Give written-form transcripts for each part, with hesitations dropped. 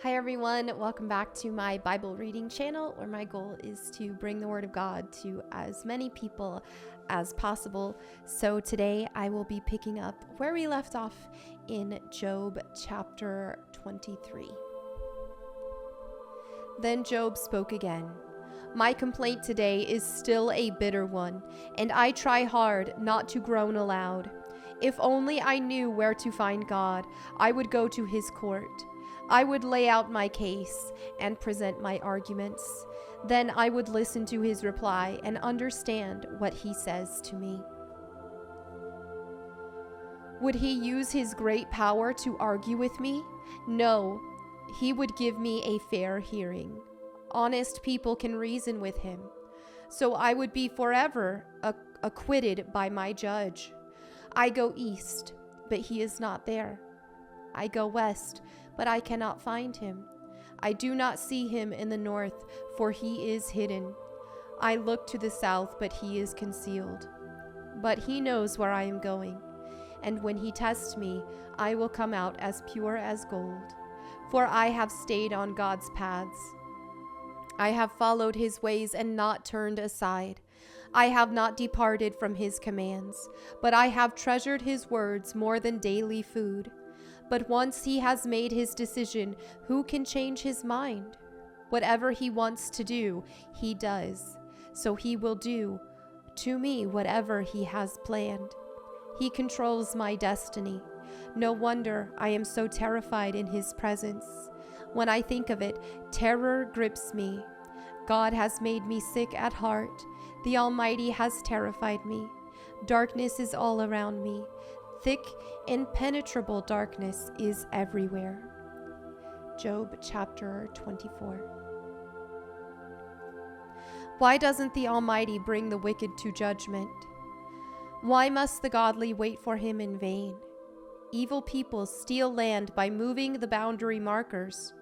Hi everyone, welcome back to my Bible reading channel, where my goal is to bring the Word of God to as many people as possible. So today I will be picking up where we left off in Job chapter 23. Then Job spoke again. My complaint today is still a bitter one, and I try hard not to groan aloud. If only I knew where to find God, I would go to his court. I would lay out my case and present my arguments. Then I would listen to his reply and understand what he says to me. Would he use his great power to argue with me? No, he would give me a fair hearing. Honest people can reason with him. So I would be forever acquitted by my judge. I go east, but he is not there. I go west, but I cannot find him. I do not see him in the north, for he is hidden. I look to the south, but he is concealed. But he knows where I am going, and when he tests me, I will come out as pure as gold. For I have stayed on God's paths. I have followed his ways and not turned aside. I have not departed from his commands, but I have treasured his words more than daily food. But once he has made his decision, who can change his mind? Whatever he wants to do, he does. So he will do to me whatever he has planned. He controls my destiny. No wonder I am so terrified in his presence. When I think of it, terror grips me. God has made me sick at heart. The Almighty has terrified me. Darkness is all around me. Thick, impenetrable darkness is everywhere. Job chapter 24. Why doesn't the Almighty bring the wicked to judgment? Why must the godly wait for him in vain? Evil people steal land by moving the boundary markers.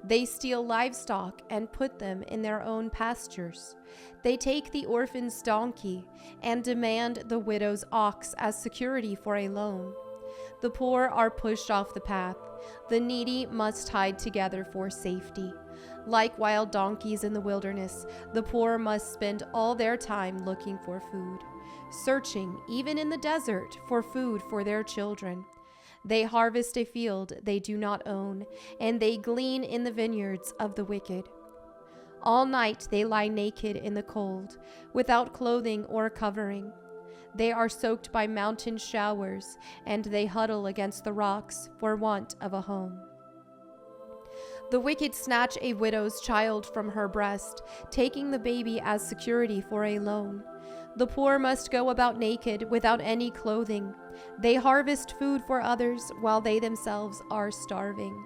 They steal livestock and put them in their own pastures. They take the orphan's donkey and demand the widow's ox as security for a loan. The poor are pushed off the path. The needy must hide together for safety. Like wild donkeys in the wilderness, the poor must spend all their time looking for food, searching, even in the desert, for food for their children. They harvest a field they do not own, and they glean in the vineyards of the wicked. All night they lie naked in the cold, without clothing or covering. They are soaked by mountain showers, and they huddle against the rocks for want of a home. The wicked snatch a widow's child from her breast, taking the baby as security for a loan. The poor must go about naked without any clothing. They harvest food for others while they themselves are starving.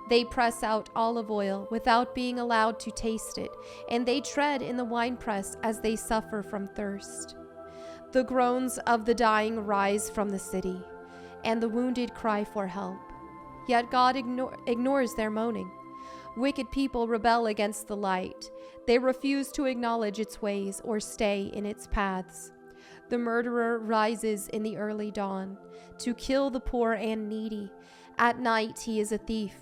They press out olive oil without being allowed to taste it, and they tread in the winepress as they suffer from thirst. The groans of the dying rise from the city, and the wounded cry for help. Yet God ignores their moaning. Wicked people rebel against the light. They refuse to acknowledge its ways or stay in its paths. The murderer rises in the early dawn to kill the poor and needy. At night he is a thief.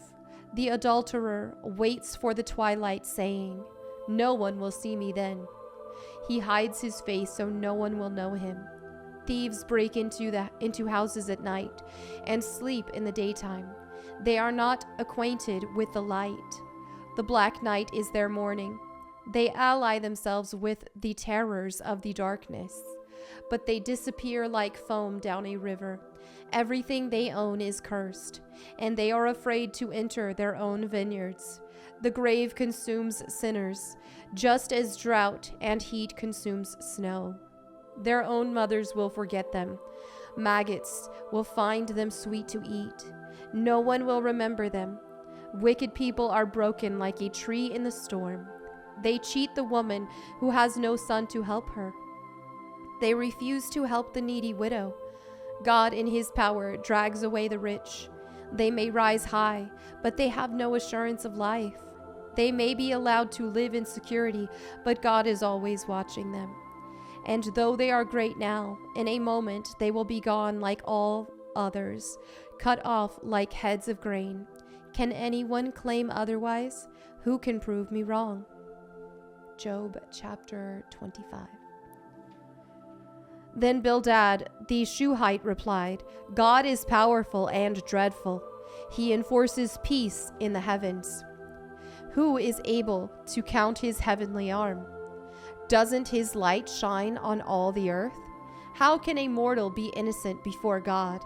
The adulterer waits for the twilight, saying, "No one will see me then." He hides his face so no one will know him. Thieves break into houses at night and sleep in the daytime. They are not acquainted with the light. The black night is their morning. They ally themselves with the terrors of the darkness, but they disappear like foam down a river. Everything they own is cursed, and they are afraid to enter their own vineyards. The grave consumes sinners, just as drought and heat consumes snow. Their own mothers will forget them. Maggots will find them sweet to eat. No one will remember them. Wicked people are broken like a tree in the storm. They cheat the woman who has no son to help her. They refuse to help the needy widow. God in his power drags away the rich. They may rise high, but they have no assurance of life. They may be allowed to live in security, but God is always watching them. And though they are great now, in a moment they will be gone like all others, cut off like heads of grain. Can anyone claim otherwise? Who can prove me wrong? Job chapter 25. Then Bildad the Shuhite replied, God is powerful and dreadful. He enforces peace in the heavens. Who is able to count his heavenly arm? Doesn't his light shine on all the earth? How can a mortal be innocent before God?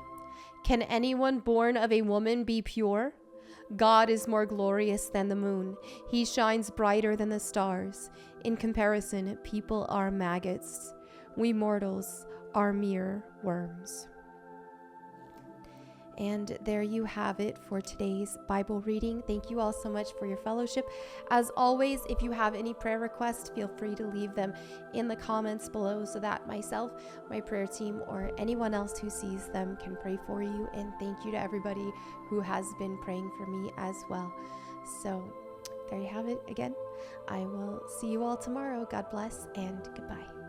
Can anyone born of a woman be pure? God is more glorious than the moon. He shines brighter than the stars. In comparison, people are maggots. We mortals are mere worms. And there you have it for today's Bible reading. Thank you all so much for your fellowship. As always, if you have any prayer requests, feel free to leave them in the comments below so that myself, my prayer team, or anyone else who sees them can pray for you. And thank you to everybody who has been praying for me as well. So there you have it again. I will see you all tomorrow. God bless and goodbye.